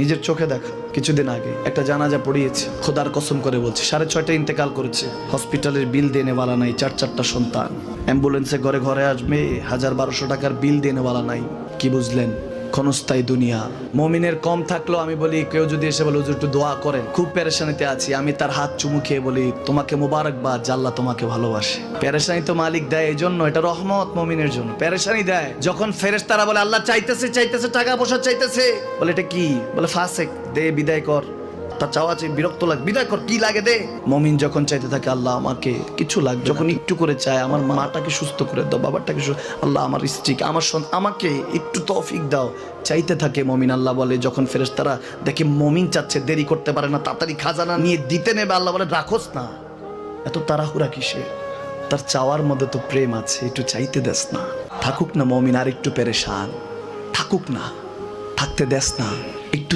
নিজের চোখে দেখা কিছুদিন আগে একটা জানাজা পড়িয়েছে, খোদার কসম করে বলছে 6:30 ইন্তেকাল করেছে। হসপিটালের বিল দেনেওয়ালা নাই, 4 সন্তান, অ্যাম্বুলেন্সে ঘরে ঘরে আসবে, 1000-1200 টাকার বিল দেনেওয়ালা নাই। কি বুঝলেন? ক্ষণস্থায়ী দুনিয়া। মুমিনের কম থাকলেও আমি বলি, কেউ যদি এসে বলে হুজুর একটু দোয়া করেন, খুব পেরেশানিতে আছি, আমি তার হাত চুমু খেয়ে বলি তোমাকে মোবারকবাদ, আল্লাহ তোমাকে ভালোবাসে। পেরেশানি তো মালিক দেয়, এই জন্য এটা রহমত মুমিনের জন্য। পেরেশানি দেয় যখন ফেরেশতারা বলে আল্লাহ চাইতেছে টাকা পয়সা চাইতেছে, বলে এটা কি? বলে ফাসেক, দে বিদায় কর। তার চাওয়া চেয়ে বিরক্ত লাগে, বিদায় কর, কি লাগে দে। মুমিন যখন চাইতে থাকে আল্লাহ আমাকে কিছু লাগবে, যখন একটু করে চায় আমার মাটাকে সুস্থ করে দাও, বাবাটাকে আল্লাহ আমার স্ত্রীকে, আমার আমাকে একটু তৌফিক দাও, চাইতে থাকে মুমিন। আল্লাহ বলে যখন ফেরেশতারা দেখে মুমিন চাচ্ছে, দেরি করতে পারে না, তাড়াতাড়ি খাজানা নিয়ে দিতে নেবে, আল্লাহ বলে রাখোস না, এত তাড়াহুড়া কিসে? তার চাওয়ার মধ্যে তো প্রেম আছে, একটু চাইতে দেস না। থাকুক না মুমিন আর একটু পেরেশান, থাকুক না, থাকতে দেস না, একটু